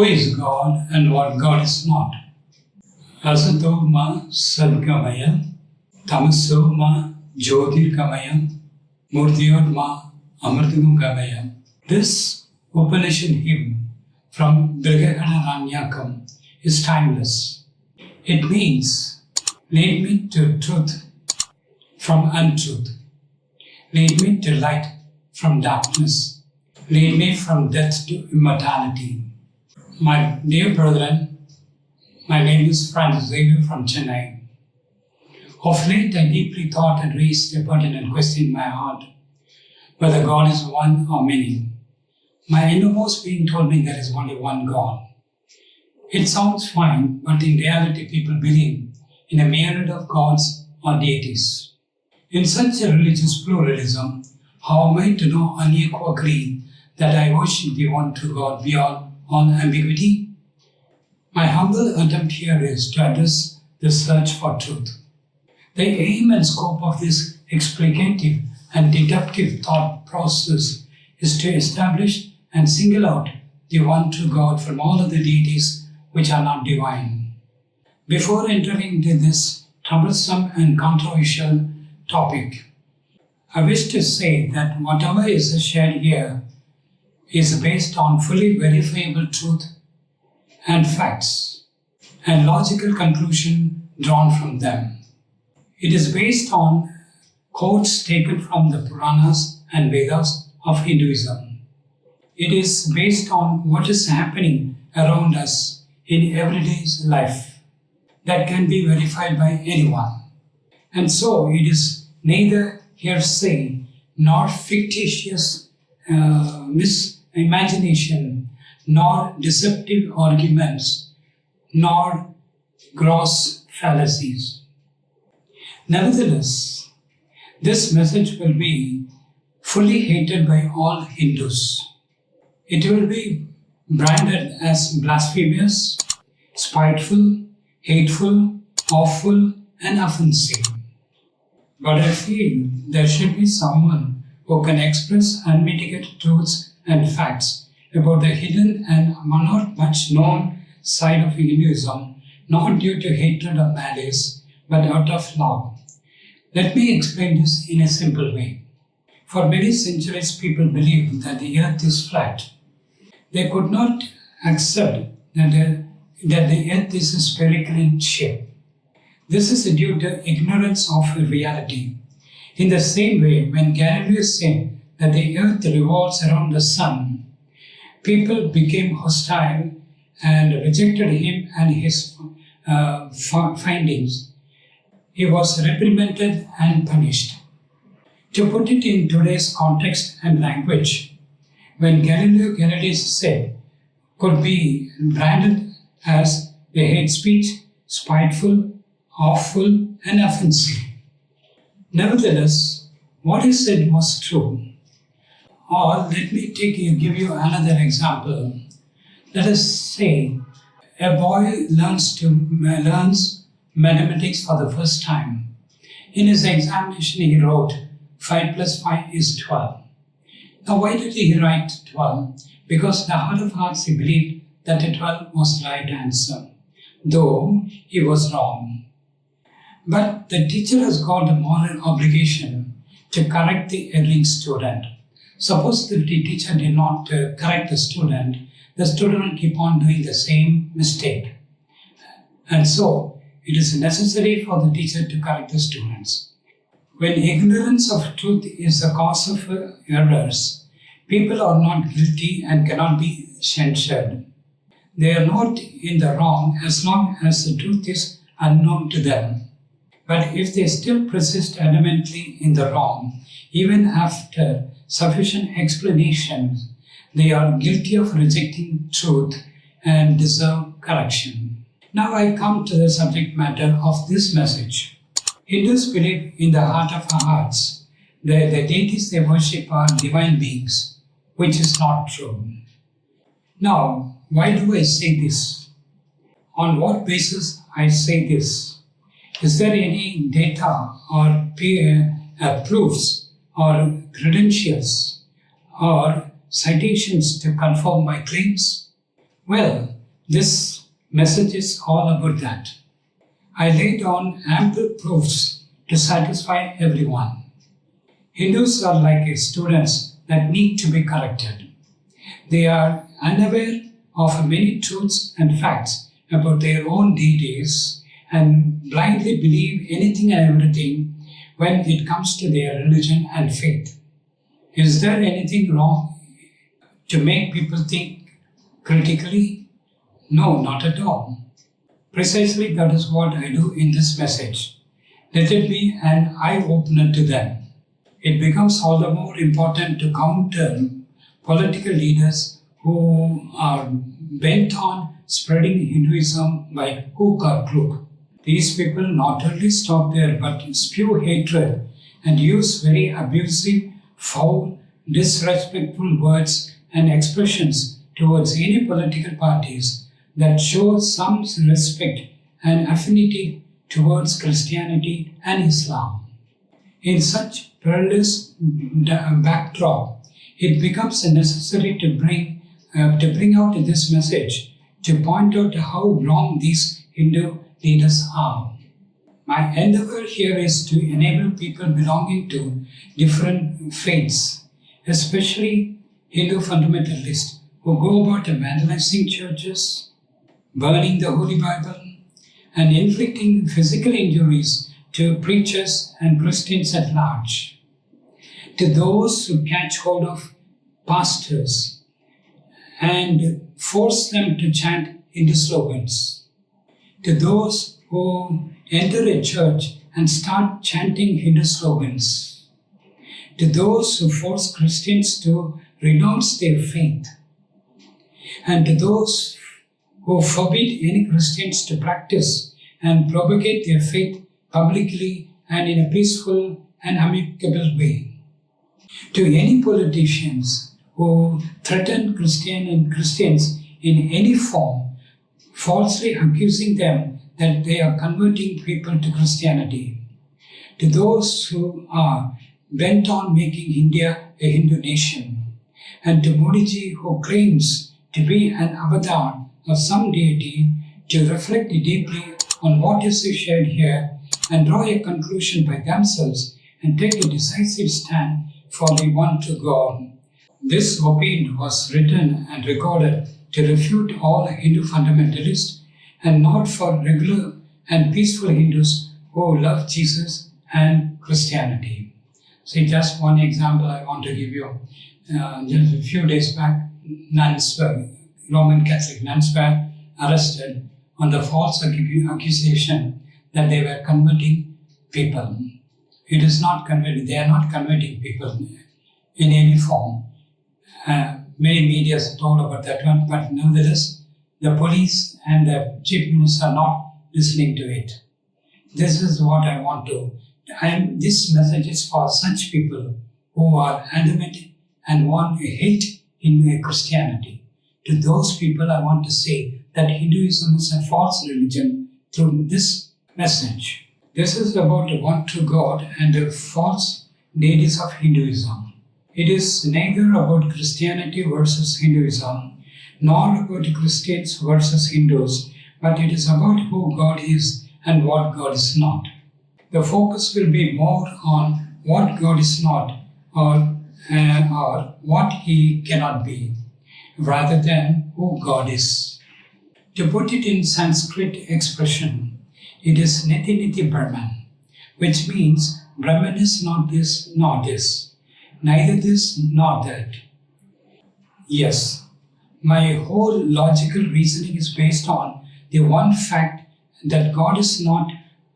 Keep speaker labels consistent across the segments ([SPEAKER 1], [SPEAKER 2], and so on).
[SPEAKER 1] Who is God and what God is not? Asato ma sadgamaya, tamaso ma jyotirgamaya, murtyor ma amritamgamaya. This Upanishad hymn from Brihadaranyakam is timeless. It means, lead me to truth from untruth. Lead me to light from darkness. Lead me from death to immortality. My dear brethren, my name is Francis Xavier from Chennai. Of late, I deeply thought and raised a pertinent question in my heart, whether God is one or many. My innermost being told me there is only one God. It sounds fine, but in reality, people believe in a myriad of gods or deities. In such a religious pluralism, how am I to know unequivocally that I worship the one true God beyond all ambiguity? My humble attempt here is to address the search for truth. The aim and scope of this explicative and deductive thought process is to establish and single out the one true God from all other deities which are not divine. Before entering into this troublesome and controversial topic, I wish to say that whatever is shared here is based on fully verifiable truth and facts and logical conclusion drawn from them. It is based on quotes taken from the Puranas and Vedas of Hinduism. It is based on what is happening around us in everyday life that can be verified by anyone. And so it is neither hearsay nor fictitious imagination, nor deceptive arguments, nor gross fallacies. Nevertheless, this message will be fully hated by all Hindus. It will be branded as blasphemous, spiteful, hateful, awful, and offensive. But I feel there should be someone who can express unmitigated truths and facts about the hidden and not much known side of Hinduism, not due to hatred or malice, but out of love. Let me explain this in a simple way. For many centuries, people believed that the earth is flat. They could not accept that the earth is spherical in shape. This is due to ignorance of reality. In the same way, when Galileo said that the earth revolves around the sun, people became hostile and rejected him and his findings. He was reprimanded and punished. To put it in today's context and language, when Galileo Galilei said could be branded as the hate speech, spiteful, awful, and offensive. Nevertheless, what he said was true. Or let me give you another example. Let us say a boy learns mathematics for the first time. In his examination, he wrote 5 plus 5 is 12. Now, why did he write 12? Because in the heart of hearts he believed that the 12 was the right answer, though he was wrong. But the teacher has got the moral obligation to correct the erring student. Suppose the teacher did not correct the student will keep on doing the same mistake. And so, it is necessary for the teacher to correct the students. When ignorance of truth is the cause of errors, people are not guilty and cannot be censured. They are not in the wrong as long as the truth is unknown to them. But if they still persist adamantly in the wrong, even after sufficient explanations, they are guilty of rejecting truth and deserve correction. Now I come to the subject matter of this message. Hindus believe in the heart of our hearts that the deities they worship are divine beings, which is not true. Now, why do I say this? On what basis I say this? Is there any data or proofs or credentials or citations to confirm my claims? Well, this message is all about that. I laid down ample proofs to satisfy everyone. Hindus are like students that need to be corrected. They are unaware of many truths and facts about their own deities and blindly believe anything and everything when it comes to their religion and faith. Is there anything wrong to make people think critically? No, not at all. Precisely that is what I do in this message. Let it be an eye-opener to them. It becomes all the more important to counter political leaders who are bent on spreading Hinduism by hook or crook. These people not only stop there but spew hatred and use very abusive, foul, disrespectful words and expressions towards any political parties that show some respect and affinity towards Christianity and Islam. In such perilous backdrop, it becomes necessary to bring out this message, to point out how wrong these Hindu leaders are. My endeavor here is to enable people belonging to different faiths, especially Hindu fundamentalists who go about vandalizing churches, burning the Holy Bible, and inflicting physical injuries to preachers and Christians at large. To those who catch hold of pastors and force them to chant Hindu slogans. To those who enter a church and start chanting Hindu slogans. To those who force Christians to renounce their faith. And to those who forbid any Christians to practice and propagate their faith publicly and in a peaceful and amicable way. To any politicians who threaten Christians in any form, falsely accusing them that they are converting people to Christianity. To those who are bent on making India a Hindu nation. And to Modi ji, who claims to be an avatar of some deity, to reflect deeply on what is shared here and draw a conclusion by themselves and take a decisive stand for the one true God. This opinion was written and recorded to refute all Hindu fundamentalists and not for regular and peaceful Hindus who love Jesus and Christianity. See, just one example I want to give you. Just a few days back, nuns were, Roman Catholic nuns were arrested on the false accusation that they were converting people. It is not converting, they are not converting people in any form. Many media told about that one, but nevertheless, the police and the chief minister are not listening to it. This is what I want to. This message is for such people who are adamant and want to hate in Christianity. To those people, I want to say that Hinduism is a false religion through this message. This is about the one true God and the false deities of Hinduism. It is neither about Christianity versus Hinduism, nor about Christians versus Hindus, but it is about who God is and what God is not. The focus will be more on what God is not or what He cannot be, rather than who God is. To put it in Sanskrit expression, it is Niti Niti Brahman, which means Brahman is not this nor this, neither this nor that. Yes, my whole logical reasoning is based on the one fact that God is not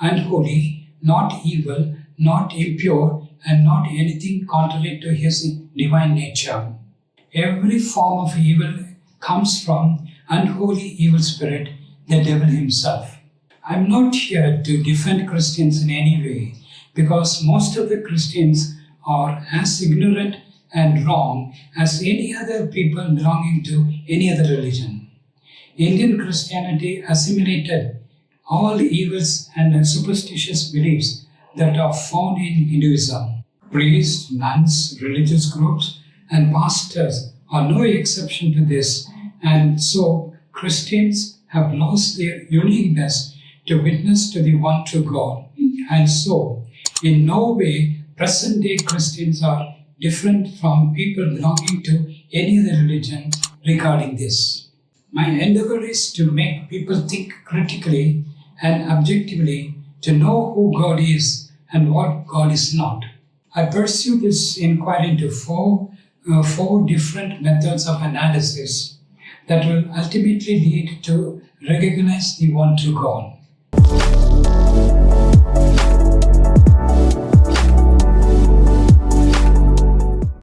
[SPEAKER 1] unholy, not evil, not impure, and not anything contrary to His divine nature. Every form of evil comes from unholy evil spirit, the devil himself. I'm not here to defend Christians in any way, because most of the Christians are as ignorant and wrong as any other people belonging to any other religion. Indian Christianity assimilated all evils and superstitious beliefs that are found in Hinduism. Priests, nuns, religious groups, and pastors are no exception to this, and so Christians have lost their uniqueness to witness to the one true God. And so, in no way, present-day Christians are different from people belonging to any other religion regarding this. My endeavor is to make people think critically and objectively to know who God is and what God is not. I pursue this inquiry into four different methods of analysis that will ultimately lead to recognize the one true God.